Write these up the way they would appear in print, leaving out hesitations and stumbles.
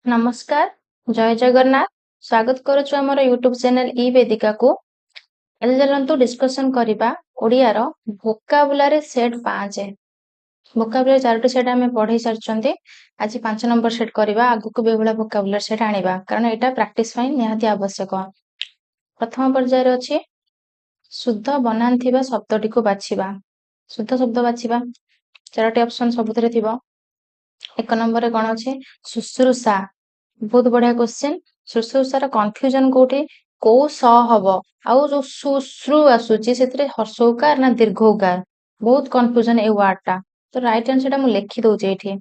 नमस्कार जय जगन्नाथ स्वागत करुछु हमर यूट्यूब चैनल ई वेदिका को आज चलंतु डिस्कशन करिबा ओडियार वोकाबुलारी सेट 5 वोकाबुलारी चारोटी सेट आमे पढै सारचंती आज 5 नंबर सेट करिबा आगु को बेहुला वोकाबुलारी सेट आनिबा कारण एटा प्रैक्टिस पई निहाती आवश्यक प्रथम पर्याय रे अछि शुद्ध बनान थिबा शब्दटी को बाछिबा शुद्ध शब्द बाछिबा चारोटी ऑप्शन सबुतरे थिबो एक नंबर रे कोन अछि शुश्रूषा बहुत बढ़िया क्वेश्चन शुश्रूषार कन्फ्यूजन कोठी को स हबो आउ जो सुश्रु आसुची सेतरे हर्षौकार ना दीर्घौकार बहुत कन्फ्यूजन ए वर्ड टा तो राइट आंसर टा मु लिखि दउचे एठी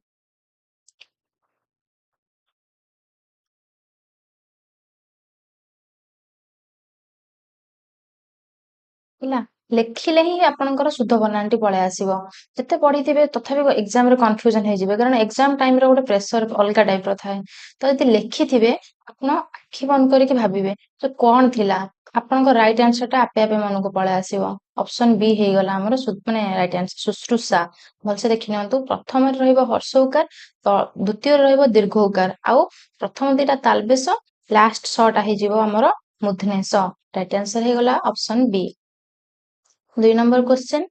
ହେଲା ଲେଖିଲେ ହିଁ ଆପଣଙ୍କର ଶୁଦ୍ଧ ବନାନଟି ପଳେଇ ଆସିବ ଯେତେ ପଢିଥିବେ ତଥାପି ଏକ୍ସାମ ରେ କନଫ୍ୟୁଜନ ହେଇଯିବେ କାରଣ ଏକ୍ସାମ ଟାଇମ ରେ ଗୋଟେ ପ୍ରେସର ଅଲଗା ଟାଇପ ର ଥାଏ ତ ଯଦି ଲେଖିଥିବେ ଆପଣ ଆଖି ବନ୍ଦ କରିକି ଭାବିବେ ଯେ କଣ ଥିଲା ଆପଣଙ୍କ ରାଇଟ ଆନ୍ସର ଟା ଆପେ ଆପେ ମନକୁ ପଳେଇ ଆସିବ ଅପସନ ବି ହେଇଗଲା ଆମର ମାନେ ରାଇଟ ଆନ୍ସର ଶୁଶ୍ରୂଷା ଭଲସେ ଦେଖି ନିଅନ୍ତୁ ପ୍ରଥମରେ ରହିବ ହର୍ଷ ଉକାର ତ ଦ୍ୱିତୀୟରେ ରହିବ ଦୀର୍ଘ ଉକାର ଆଉ ପ୍ରଥମ ଦିଟା ତାଲବେଶ ଲାଷ୍ଟ ଟା ହେଇଯିବ ଆମର ମୁଧନେଶ ରାଇଟ ଆନ୍ସର ହେଇଗଲା ଅପସନ ବି 2 नंबर क्वेश्चन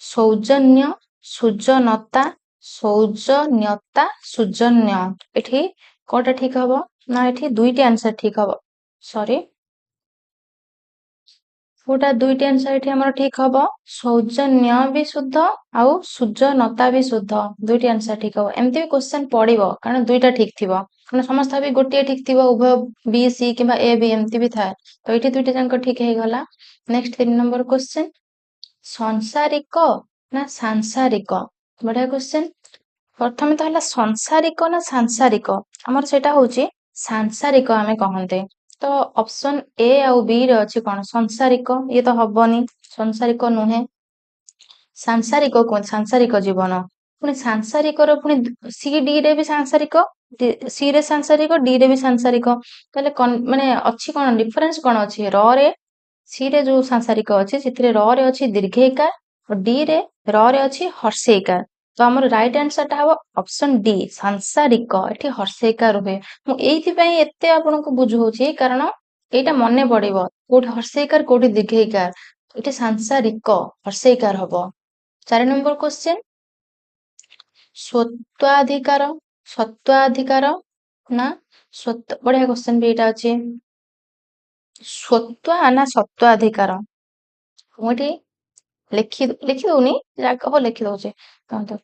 सौजन्य सुजनता सौजन्यता सुजन्य एठी कोटा ठीक हबो ना एठी दुईटी आंसर ठीक हबो सॉरी कोटा दुईटी आंसर एठी हमर ठीक हबो सौजन्य भी शुद्ध आउ सुजनता भी शुद्ध दुईटी आंसर ठीक हबो एमती भी क्वेश्चन पड़िबो कारण दुईटा ठीक थिबो कारण समस्त भी गोटे ठीक थिबो उभय बी सी किबा ए बी एमती भी थाए तो एठी दुईटा जांक ठीक हे गला नेक्स्ट 3 नंबर क्वेश्चन संसारिक ना सांसारिक बढ़िया क्वेश्चन प्रथम तो हला संसारिक ना सांसारिक हमर सेटा होची सांसारिक आमे कहंते तो ऑप्शन ए आउ बी रे अछि कोन संसारिक ये तो हबनी संसारिक नुहे सांसारिक कोन सांसारिक जीवन पुनी सांसारिक रो पुनी सी डी रे भी सांसारिक सी रे सांसारिक डी रे भी सांसारिक तले माने अछि कोन डिफरेंस कोन अछि र रे सी रे जो सांसारिक अछि सेथिरे र रे अछि दीर्घइकार और डी रे र रे अछि हर्षइकार तो हमर राइट आंसर टा हबो ऑप्शन डी सांसारिक एठी हर्षइकार होय मु एथि पई एते आपन को बुझौछि कारण एटा मने पड़िबो कोठी हर्षइकार कोठी दीर्घइकार एठी सांसारिक हर्षइकार हबो 4 नंबर क्वेश्चन स्वत्वाधिकार ना स्वत्व बढ़िया क्वेश्चन भी एटा अछि स्वत्व ना सत्वाधिकार मुठी लिखि दउनी जाक हो लिखि दउचे कहंतो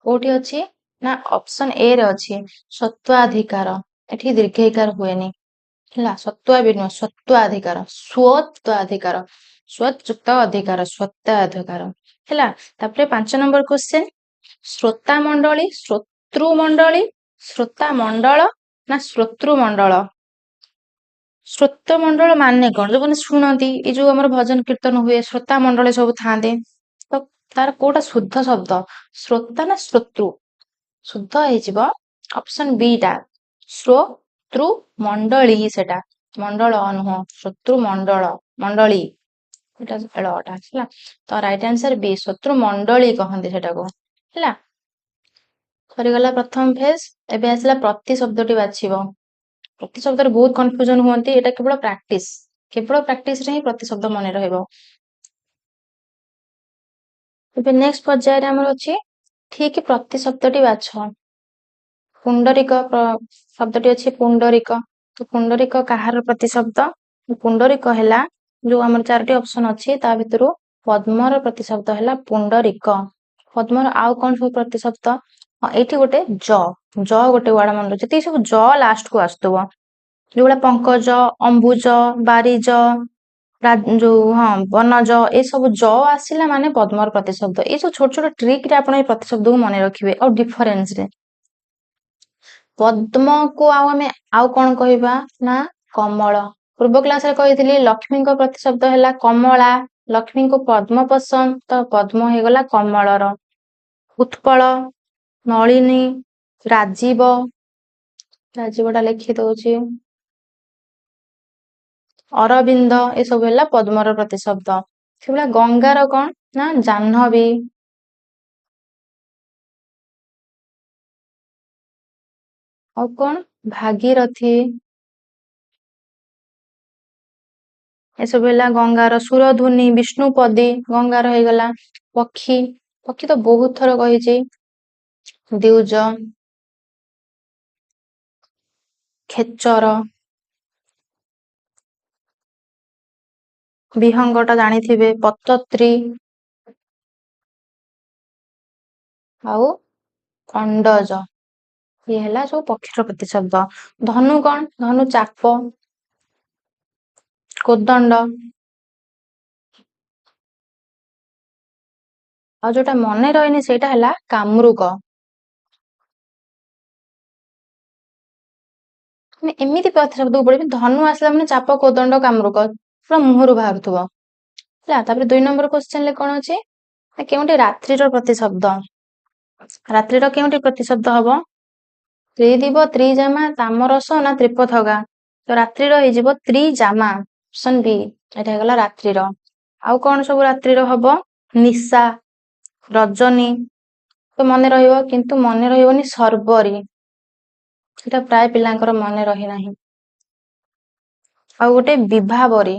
कोठी अछि ना ऑप्शन ए रे अछि सत्वाधिकार एठी दीर्घइकार हुएनी ହେଲା ସତ୍ୱ ବି ନୁହଁ ସତ୍ୱାଧିକାର ସ୍ୱତ୍ୱାଧିକାର ସ୍ୱଯୁକ୍ତ ଅଧିକାର ସ୍ୱତ୍ୱାଧିକାର ହେଲା ତାପରେ 5 ନମ୍ବର କ୍वेଶ୍ଚन ଶ୍ରୋତା ମଣ୍ଡଳୀ ଶ୍ରୋତୃ ମଣ୍ଡଳୀ ଶ୍ରୋତା ମଣ୍ଡଳ ନା ଶ୍ରୋତୃ ମଣ୍ଡଳ ଶ୍ରୋତ ମଣ୍ଡଳ ମାନେ କଣ ଯୋଉମାନେ ଶୁଣନ୍ତି ଏ ଯୋଉ ଆମର ଭଜନ କୀର୍ତ୍ତନ ହୁଏ ଶ୍ରୋତା ମଣ୍ଡଳୀ ସବୁ ଥାଆନ୍ତି ତ ତାର କୋଉଟା ଶୁଦ୍ଧ ଶବ୍ଦ ଶ୍ରୋତା ନା ଶ୍ରୋତୃ शुद्ध ହେଇଯିବ ऑप्शन बी टा श्रोतृ मंडली सेटा मंडल नुह शत्रु मंडल मंडली एटा एलटा हैला तो राइट आंसर बी शत्रु मंडली कहंती सेटा को हैला सरीगला प्रथम फेज एबे आसला प्रति शब्दटी बाछिबो प्रति शब्द रे बहुत कंफ्यूजन होंती एटा केवल प्रैक्टिस रे ही प्रति शब्द मने रहइबो एबे नेक्स्ट पर्याय रे हमर अछि ठीक प्रति शब्दटी बाछ पुंडरीक शब्दटी अछि पुंडरीक तो पुंडरीक काहार प्रतिशब्द पुंडरीक हैला जो हमर चारटी ऑप्शन अछि ता भितरु पद्मर प्रतिशब्द हैला पुंडरीक पद्मर आउ कोन सब प्रतिशब्द एठी गोटे ज गोटे वर्ड मन जति सब ज लास्ट को आस्तबो जोला पंकज अंबुज बारिज जो हाँ वनज ए सब ज आसिला माने पद्मर प्रतिशब्द ए सब छोट छोट ट्रिक रे आपण ए प्रतिशब्द को मने रखिबे और डिफरेंस रे पद्म को आमे आउ कोन कहबा ना कमल पूर्व क्लास रे कहितली लक्ष्मी को प्रतिशब्द हैला कमला लक्ष्मी को पद्म पसंद तो पद्म हे गला कमलर उत्पल नलिनी राजीव राजीवटा लिखि दउची ଅରବିନ୍ଦ ଏସବୁ ହେଲା ପଦ୍ମର ପ୍ରତିଶବ୍ଦ। ସେଭଳିଆ ଗଙ୍ଗାର କଣ ନା ଜାହ୍ନବୀ, ଆଉ କଣ ଭାଗୀରଥୀ, ଏସବୁ ହେଲା ଗଙ୍ଗାର। ସୁରଧୁନି, ବିଷ୍ଣୁପଦୀ ଗଙ୍ଗାର ହେଇଗଲା। ପକ୍ଷୀ, ପକ୍ଷୀ ତ ବହୁତ ଥର କହିଛି। ଦ୍ୱିଜ, ଖେଚର, ବିହଙ୍ଗ ଟା ଜାଣିଥିବେ, ପତତ୍ରୀ, ଆଉ ଖଣ୍ଡଜ। ଇଏ ହେଲା ସବୁ ପକ୍ଷୀର ପ୍ରତିଶବ୍ଦ। ଧନୁ କଣ? ଧନୁ ଚାପ, କୋଦଣ୍ଡ, ଆଉ ଯୋଉଟା ମନେ ରହିନି ସେଇଟା ହେଲା କାମରୁକ। ମାନେ ଏମିତି ପ୍ରତିଶବ୍ଦକୁ ପଡିବି, ଧନୁ ଆସିଲା ମାନେ ଚାପ, କୋଦଣ୍ଡ, କାମରୁକ ପୁରା ମୁହଁରୁ ବାହାରୁଥିବ ହେଲା। ତାପରେ 2 ନମ୍ବର କ୍ୱେଶ୍ଚେନରେ କଣ ଅଛି ନା କେଉଁଠି ରାତ୍ରିର ପ୍ରତିଶବ୍ଦ? ରାତ୍ରିର କେଉଁଠି ପ୍ରତିଶବ୍ଦ ହବ? ତ୍ରିଦିବ, ତ୍ରିଜାମା, ତାମରସ ନା ତ୍ରିପଥଗା? ତ ରାତ୍ରିର ହେଇଯିବ ତ୍ରିଜାମା, ଅପସନ ବି। ଏଟା ହେଇଗଲା ରାତ୍ରିର। ଆଉ କଣ ସବୁ ରାତ୍ରିର ହବ? ନିଶା, ରଜନୀ ତ ମନେ ରହିବ, କିନ୍ତୁ ମନେ ରହିବନି ସର୍ବରୀ, ସେଟା ପ୍ରାୟ ପିଲାଙ୍କର ମନେ ରହିନାହିଁ। ଆଉ ଗୋଟେ ବିଭାବରୀ,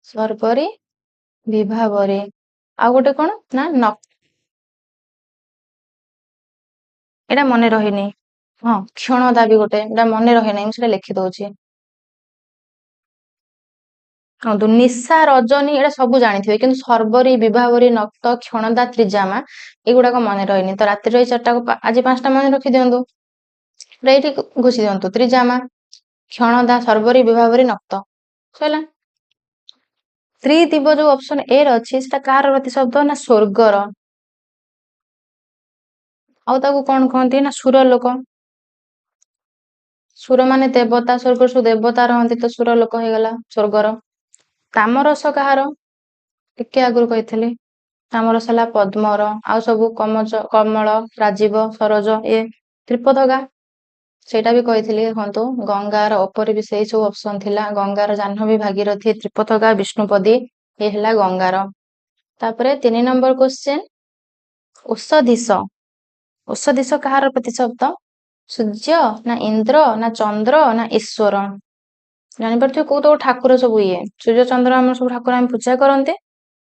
ସର୍ବରୀ, ବିଭାବରୀ। ଆଉ ଗୋଟେ କଣ ନା ଏଟା ମନେ ରହିନି। ହଁ, କ୍ଷଣଦା ବି ଗୋଟେ, ଏଟା ମନେ ରହେ ନାହିଁ, ମୁଁ ସେଟା ଲେଖି ଦଉଛି। ହଁ, ନିଶା, ରଜନୀ ଏଟା ସବୁ ଜାଣିଥିବେ, କିନ୍ତୁ ସର୍ବରୀ, ବିଭାବରୀ, ନକ୍ତ, କ୍ଷଣଦା, ତ୍ରିଜାମା ଏଗୁଡାକ ମନେ ରହିନି। ତ ରାତ୍ରିର ଏଇ 4ଟାକୁ ଆଜି 5ଟା ମନେ ରଖିଦିଅନ୍ତୁ। ଏଇଠି ଘୋଷି ଦିଅନ୍ତୁ, ତ୍ରିଜାମା, କ୍ଷଣଦା, ସର୍ବରୀ, ବିଭାବରୀ, ନକ୍ତ, ସଇଲା। ତ୍ରିଦିବ ଯୋଉ ଅପସନ ଏ ରେ ଅଛି ସେଟା କାହାର ପ୍ରତିଶବ୍ଦ ନା ସ୍ୱର୍ଗର। ଆଉ ତାକୁ କଣ କହନ୍ତି ନା ସୁର ଲୋକ। ସୁର ମାନେ ଦେବତା, ସ୍ୱର୍ଗରେ ସବୁ ଦେବତା ରହନ୍ତି, ତ ସୁର ଲୋକ ହେଇଗଲା ସ୍ୱର୍ଗର। ତାମରସ କାହାର? ଟିକେ ଆଗରୁ କହିଥିଲି, ତାମରସ ହେଲା ପଦ୍ମର। ଆଉ ସବୁ କମଳ, ରାଜୀବ, ସରୋଜ, ଏ ତ୍ରିପଥଗା ସେଇଟା ବି କହିଥିଲି। ଦେଖନ୍ତୁ ଗଙ୍ଗାର ଉପରେ ବି ସେଇ ସବୁ ଅପସନ ଥିଲା। ଗଙ୍ଗାର ଜାହ୍ନବୀ, ଭାଗୀରଥୀ, ତ୍ରିପଥଗା, ବିଷ୍ଣୁପଦୀ, ଏ ହେଲା ଗଙ୍ଗାର। ତାପରେ 3 ନମ୍ବର କ୍ୱେଶ୍ଚେନ, ଔଷଧିସ। ଔଷଧିସ କାହାର ପ୍ରତିଶବ୍ଦ? ସୂର୍ଯ୍ୟ ନା ଇନ୍ଦ୍ର ନା ଚନ୍ଦ୍ର ନା ଈଶ୍ୱର? ଜାଣିପାରୁଥିବେ କୋଉ କୋଉ ଠାକୁର ସବୁ ଇଏ। ସୂର୍ଯ୍ୟ ଚନ୍ଦ୍ର ଆମର ସବୁ ଠାକୁର ଆମେ ପୂଜା କରନ୍ତି।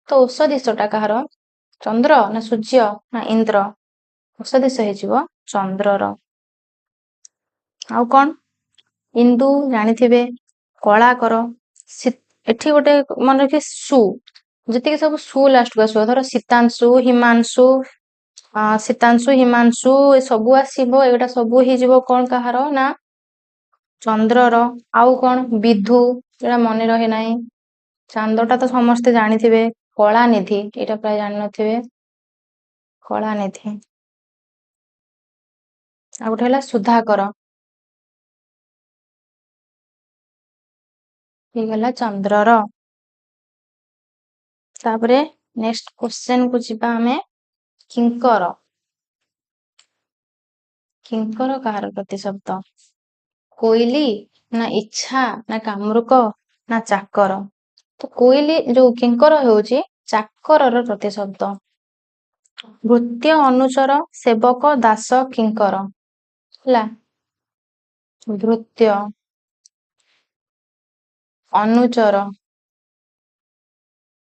ତ ଔଷଧିସଟା କାହାର? ଚନ୍ଦ୍ର ନା ସୂର୍ଯ୍ୟ ନା ଇନ୍ଦ୍ର? ଔଷଧିସ ହେଇଯିବ ଚନ୍ଦ୍ରର। ଆଉ କଣ? ଇନ୍ଦୁ ଜାଣିଥିବେ, କଳାକର। ଏଠି ଗୋଟେ ମନେ ରଖିବେ ସୁ, ଯେତିକି ସବୁ ସୁ ଲାଷ୍ଟକୁ ଆସିବ, ଧର ଶୀତାଂଶୁ, ହିମାଂଶୁ, ଶୀତାଂଶୁ, ହିମାଂଶୁ ଏ ସବୁ ଆସିବ, ଏଗୁଟା ସବୁ ହେଇଯିବ କଣ କାହାର ନା ଚନ୍ଦ୍ରର। ଆଉ କଣ? ବିଧୁ, ଏଟା ମନେ ରହେ ନାହିଁ। ଚାନ୍ଦଟା ତ ସମସ୍ତେ ଜାଣିଥିବେ। କଳାନିଧି, ଏଇଟା ପ୍ରାୟ ଜାଣିନଥିବେ, କଳାନିଧି। ଆଉ ଗୋଟେ ହେଲା ସୁଧାକର, ହେଇଗଲା ଚନ୍ଦ୍ରର। ତାପରେ ନେକ୍ସଟ କ୍ୱେଶ୍ଚନ କୁ ଯିବା ଆମେ, କିଙ୍କର। କିଙ୍କର କାହାର ପ୍ରତିଶବ୍ଦ? କୋଇଲି ନା ଇଚ୍ଛା ନା କାମରୁକ ନା ଚାକର? ତ କୋଇଲି ଯୋଉ କିଙ୍କର ହେଉଛି ଚାକରର ପ୍ରତିଶବ୍ଦ। ଭୃତ୍ୟ, ଅନୁଚର, ସେବକ, ଦାସ, କିଙ୍କର ହେଲା। ଭୃତ୍ୟ, ଅନୁଚର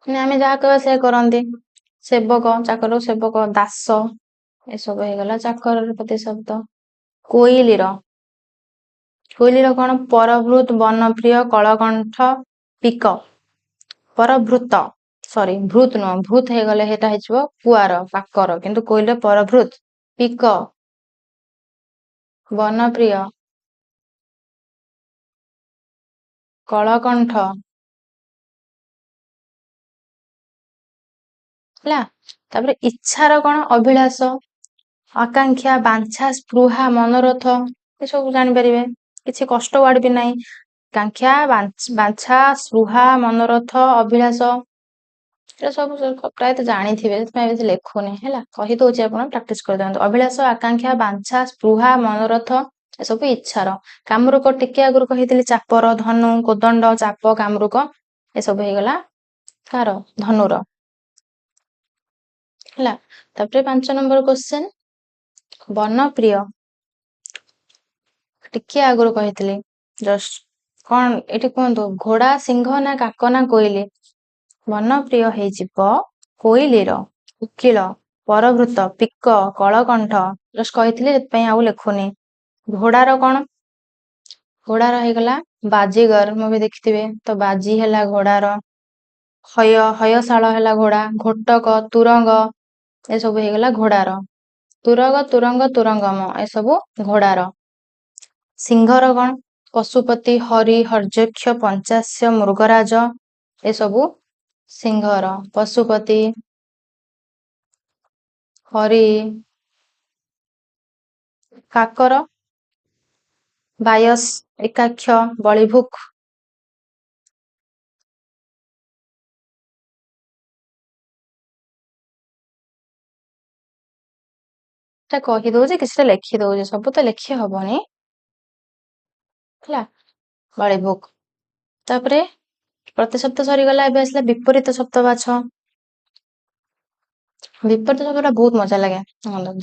ମାନେ ଆମେ ଯାହା କହିବା ସେ କରନ୍ତି। ସେବକ, ଚାକର, ସେବକ, ଦାସ ଏସବୁ ହେଇଗଲା ଚାକରର ପ୍ରତିଶବ୍ଦ। କୋଇଲିର, କୋଇଲିର କଣ? ପରଭୃତ, ବନପ୍ରିୟ, କଳକଣ୍ଠ, ପିକ। ପରଭୃତ, ସରି ଭୃତ ନୁହଁ, ଭୃତ ହେଇଗଲେ ସେଟା ହେଇଯିବ କୁଆର, କାକର, କିନ୍ତୁ କୋଇଲିର ପରଭୃତ। ପିକ, ବନପ୍ରିୟ, କଳକଣ୍ଠ ହେଲା। ତାପରେ ଇଚ୍ଛାର କଣ? ଅଭିଳାଷ, ଆକାଂକ୍ଷା, ବାଞ୍ଛା, ସ୍ପୃହା, ମନୋରଥ ଏସବୁ ଜାଣିପାରିବେ। କିଛି କଷ୍ଟ ୱାର୍ଡ ବି ନାହିଁ। ଆକାଂକ୍ଷା, ବାଞ୍ଛା, ସ୍ପୃହା, ମନୋରଥ, ଅଭିଳାଷ ଏଟା ସବୁ ପ୍ରାୟତଃ ଜାଣିଥିବେ, ସେଥିପାଇଁ ବେଶୀ ଲେଖୁନି ହେଲା। କହିଦଉଛି, ଆପଣ ପ୍ରାକ୍ଟିସ କରିଦିଅନ୍ତୁ। ଅଭିଳାଷ, ଆକାଂକ୍ଷା, ବାଞ୍ଛା, ସ୍ପୃହା, ମନୋରଥ ଏସବୁ ଇଚ୍ଛାର। କାମରୁକ ଟିକେ ଆଗରୁ କହିଥିଲି ଚାପର, ଧନୁ, କୋଦଣ୍ଡ, ଚାପ, କାମରୁକ ଏସବୁ ହେଇଗଲା କାର? ଧନୁର। ହେଲା। ତାପରେ 5 ନମ୍ବର କ୍ୱେଶ୍ଚନ, ବନପ୍ରିୟ ଟିକେ ଆଗରୁ କହିଥିଲି ଜଷ୍ଟ କଣ ଏଠି କୁହନ୍ତୁ, ଘୋଡା, ସିଂହ ନା କାକ ନା କୋଇଲି? ବନପ୍ରିୟ ହେଇଯିବ କୋଇଲିର। ଉକିଳ, ପରଭୃତ, ପିକ, କଳକଣ୍ଠ ଜଷ୍ଟ କହିଥିଲି ସେଥିପାଇଁ ଆଉ ଲେଖୁନି। ଘୋଡାର କଣ? ଘୋଡାର ହେଇଗଲା ବାଜିଗର, ମୁଁ ବି ଦେଖିଥିବେ ତ ବାଜି ହେଲା ଘୋଡାର। ହୟଶାଳ ହେଲା ଘୋଡା। ଘୋଟକ, ତୁରଙ୍ଗ ଏସବୁ ହେଇଗଲା ଘୋଡାର। ତୁରଗ, ତୁରଙ୍ଗ, ତୁରଙ୍ଗମ ଏସବୁ ଘୋଡାର। ସିଂହର କଣ? ପଶୁପତି, ହରି, ହର୍ଯକ୍ଷ, ପଞ୍ଚାସ୍ୟ, ମୃଗରାଜ ଏସବୁ ସିଂହର। ପଶୁପତି, ହରି, କାକର ବାୟସ, ଏକାକ୍ଷ, ବଳିଭୁକ। ଟା କହିଦଉଛି, କିଛିଟା ଲେଖି ଦଉଛି, ସବୁ ତ ଲେଖି ହବନି ହେଲା। ବଳିଭୁକ। ତାପରେ ପ୍ରତିଶବ୍ଦ ସରିଗଲା, ଏବେ ଆସିଲା ବିପରୀତ ଶବ୍ଦ ବାଛ। ବିପରୀତ ଶବ୍ଦଟା ବହୁତ ମଜା ଲାଗେ।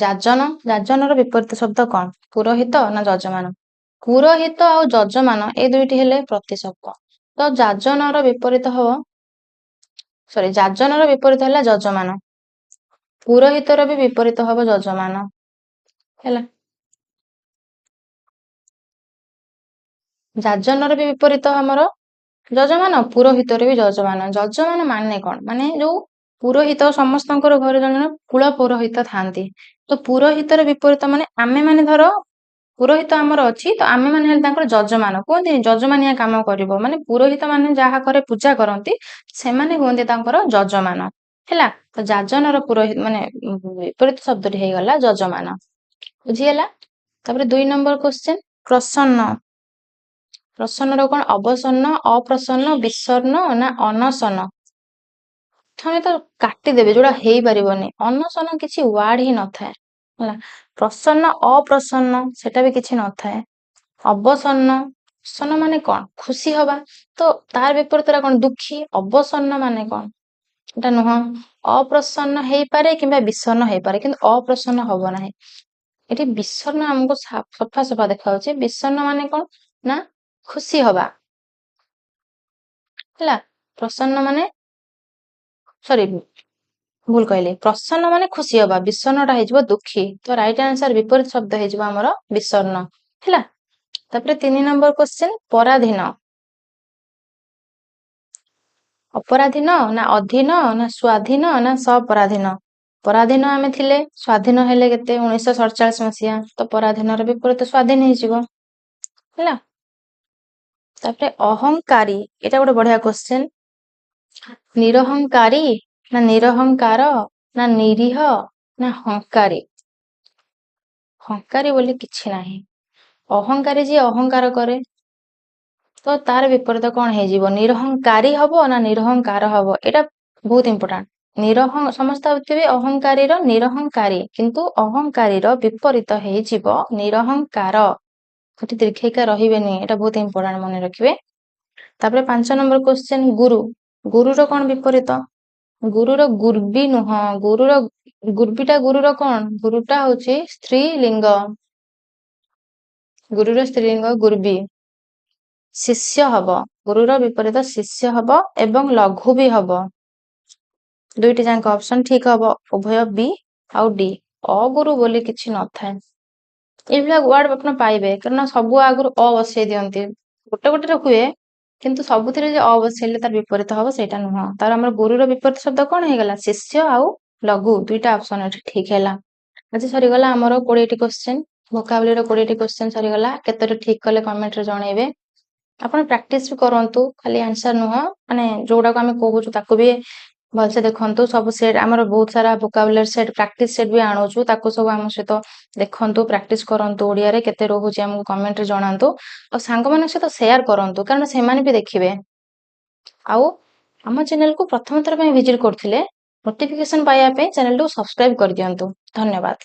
ଯାଜନ, ଯାଜନର ବିପରୀତ ଶବ୍ଦ କଣ? ପୁରୋହିତ ନା ଯଜମାନ? ପୁରୋହିତ ଆଉ ଯଜମାନ ଏ ଦୁଇଟି ହେଲେ ପ୍ରତିଶବ୍ଦ। ତ ଯାଜନର ବିପରୀତ ହବ, ଯାଜନର ବିପରୀତ ହେଲା ଯଜମାନ। ପୁରୋହିତର ବି ବିପରୀତ ହବ ଯଜମାନ ହେଲା। ଯାଜନର ବି ବିପରୀତ ଆମର ଯଜମାନ, ପୁରୋହିତର ବି ଯଜମାନ। ଯଜମାନ ମାନେ କଣ? ମାନେ ଯୋଉ ପୁରୋହିତ, ସମସ୍ତଙ୍କର ଘରେ ଜଣେ ଜଣେ କୁଳ ପୁରୋହିତ ଥାନ୍ତି। ତ ପୁରୋହିତର ବିପରୀତ ମାନେ ଆମେ ମାନେ ଧର ପୁରୋହିତ ଆମର ଅଛି, ତ ଆମେ ମାନେ ହେଲେ ତାଙ୍କର ଯଜମାନ। କୁହନ୍ତି ଯଜମାନିଆ କାମ କରିବ, ମାନେ ପୁରୋହିତ ମାନେ ଯାହା ଘରେ ପୂଜା କରନ୍ତି ସେମାନେ ହୁଅନ୍ତି ତାଙ୍କର ଯଜମାନ ହେଲା। ତ ଯାଜନର ପୁରୋହିତ ମାନେ ବିପରୀତ ଶବ୍ଦଟି ହେଇଗଲା ଯଜମାନ। ବୁଝିହେଲା। ତାପରେ 2 ନମ୍ବର କ୍ୱେଶ୍ଚନ, ପ୍ରସନ୍ନ। ପ୍ରସନ୍ନର କଣ? ଅବସନ୍ନ, ଅପ୍ରସନ୍ନ, ବିଷର୍ଣ୍ଣ ନା ଅନସନ? ପ୍ରଥମେ ତ କାଟିଦେବେ, ଯୋଉଟା ହେଇପାରିବନି। ଅନସନ କିଛି ୱାର୍ଡ ହିଁ ନଥାଏ ହେଲା। ପ୍ରସନ୍ନ, ଅପ୍ରସନ୍ନ ସେଟା ବି କିଛି ନଥାଏ। ଅବସନ୍ନ, ପ୍ରସନ୍ନ ମାନେ କଣ? ଖୁସି ହବା। ତ ତାର ବିପରୀତଟା କଣ? ଦୁଃଖୀ। ଅବସନ୍ନ ମାନେ କଣ? ଏଟା ନୁହଁ। ଅପ୍ରସନ୍ନ ହେଇପାରେ କିମ୍ବା ବିଷର୍ଣ୍ଣ ହେଇପାରେ, କିନ୍ତୁ ଅପ୍ରସନ୍ନ ହବ ନାହିଁ। ଏଠି ବିଷର୍ଣ୍ଣ ଆମକୁ ସଫା ସଫା ଦେଖାଯାଉଛି। ବିଷର୍ଣ୍ଣ ମାନେ କଣ? ନା ଖୁସି ହବା ହେଲା। ପ୍ରସନ୍ନ ମାନେ ଭୁଲ କହିଲି। ପ୍ରସନ୍ନ ମାନେ ଖୁସି ହବା, ବିଷର୍ଣ୍ଣଟା ହେଇଯିବ ଦୁଃଖୀ। ତ ରାଇଟ ଆନ୍ସର ବିପରୀତ ଶବ୍ଦ ହେଇଯିବ ଆମର ବିଷର୍ଣ୍ଣ ହେଲା। ତାପରେ 3 ନମ୍ବର କ୍ୱେଶ୍ଚନ, ପରାଧୀନ। ଅପରାଧୀନ ନା ଅଧୀନ ନା ସ୍ୱାଧୀନ ନା ସପରାଧୀନ? ପରାଧୀନ ଆମେ ଥିଲେ, ସ୍ୱାଧୀନ ହେଲେ କେତେ? 1947 ମସିହା। ତ ପରାଧୀନର ବିପରୀତ ସ୍ୱାଧୀନ ହେଇଯିବ ହେଲା। ତାପରେ ଅହଙ୍କାରୀ, ଏଟା ଗୋଟେ ବଢିଆ କ୍ୱେଶ୍ଚନ। ନିରହଙ୍କାରୀ ନା ନିରହଙ୍କାର ନା ନିରୀହ ନା ହଙ୍କାରୀ? ହଙ୍କାରୀ ବୋଲି କିଛି ନାହିଁ। ଅହଙ୍କାରୀ ଯିଏ ଅହଙ୍କାର କରେ, ତ ତାର ବିପରୀତ କଣ ହେଇଯିବ? ନିରହଙ୍କାରୀ ହବ ନା ନିରହଙ୍କାର ହବ? ଏଇଟା ବହୁତ ଇମ୍ପୋର୍ଟାଣ୍ଟ। ସମସ୍ତେ ଭାବୁଥିବେ ଅହଙ୍କାରୀର ନିରହଙ୍କାରୀ, କିନ୍ତୁ ଅହଙ୍କାରୀର ବିପରୀତ ହେଇଯିବ ନିରହଙ୍କାର। ସେଠି ଦୀର୍ଘିକା ରହିବେନି, ଏଟା ବହୁତ ଇମ୍ପୋର୍ଟାଣ୍ଟ, ମନେ ରଖିବେ। ତାପରେ 5 ନମ୍ବର କ୍ୱେଶ୍ଚନ, ଗୁରୁ। ଗୁରୁର କଣ ବିପରୀତ? ଗୁରୁର ଗୁର୍ବି ନୁହଁ। ଗୁର୍ବିଟା ଗୁରୁର କଣ? ଗୁରୁଟା ହଉଛି ସ୍ତ୍ରୀ ଲିଙ୍ଗ। ଗୁରୁର ସ୍ତ୍ରୀଲିଙ୍ଗ ଗୁର୍ବି। ଶିଷ୍ୟ ହବ, ଗୁରୁର ବିପରୀତ ଶିଷ୍ୟ ହବ ଏବଂ ଲଘୁ ବି ହବ। ଦୁଇଟି ଯାକ ଅପସନ ଠିକ ହବ, ଉଭୟ ବି ଆଉ ଡି। ଅଗୁରୁ ବୋଲି କିଛି ନଥାଏ। ଏଇଭଳିଆ ୱାର୍ଡ ଆପଣ ପାଇବେ, କାରଣ ସବୁ ଆଗରୁ ଅ ବସେଇ ଦିଅନ୍ତି। ଗୋଟେ ଗୋଟେରେ ହୁଏ, କିନ୍ତୁ ସବୁଥିରେ ଯେ ଅ ବସେଇଲେ ତାର ବିପରୀତ ହବ ସେଇଟା ନୁହଁ। ତାର ଆମର ଗୁରୁର ବିପରୀତ ଶବ୍ଦ କଣ ହେଇଗଲା? ଶିଷ୍ୟ ଆଉ ଲଘୁ। ଦୁଇଟା ଅପସନ ଏଠି ଠିକ ହେଲା। ଆଜି ସରିଗଲା ଆମର 20ଟି କ୍ୱେଶ୍ଚନ। ଭୋକାବୁଲାରୀର 20ଟି କ୍ୱେଶ୍ଚନ ସରିଗଲା। କେତେଟା ଠିକ କଲେ କମେଣ୍ଟରେ ଜଣେଇବେ। ଆପଣ ପ୍ରାକ୍ଟିସ ବି କରନ୍ତୁ, ଖାଲି ଆନ୍ସର ନୁହଁ, ମାନେ ଯୋଉଟାକୁ ଆମେ କହୁଛୁ ତାକୁ ବି ଭଲସେ ଦେଖନ୍ତୁ। ସବୁ ସେଟ୍ ଆମର ବହୁତ ସାରା ଭୋକାବୁଲାରୀ ସେଟ୍, ପ୍ରାକ୍ଟିସ ସେଟ୍ ବି ଆଣୁଛୁ, ତାକୁ ସବୁ ଆମ ସହିତ ଦେଖନ୍ତୁ, ପ୍ରାକ୍ଟିସ କରନ୍ତୁ। ଓଡିଆରେ କେତେ ରହୁଛି ଆମକୁ କମେଣ୍ଟରେ ଜଣାନ୍ତୁ, ଆଉ ସାଙ୍ଗମାନଙ୍କ ସହିତ ସେୟାର କରନ୍ତୁ, କାରଣ ସେମାନେ ବି ଦେଖିବେ। ଆଉ ଆମ ଚ୍ୟାନେଲକୁ ପ୍ରଥମ ଥର ପାଇଁ ଭିଜିଟ କରୁଥିଲେ, ନୋଟିଫିକେସନ ପାଇବା ପାଇଁ ଚ୍ୟାନେଲକୁ ସବସ୍କ୍ରାଇବ କରିଦିଅନ୍ତୁ। ଧନ୍ୟବାଦ।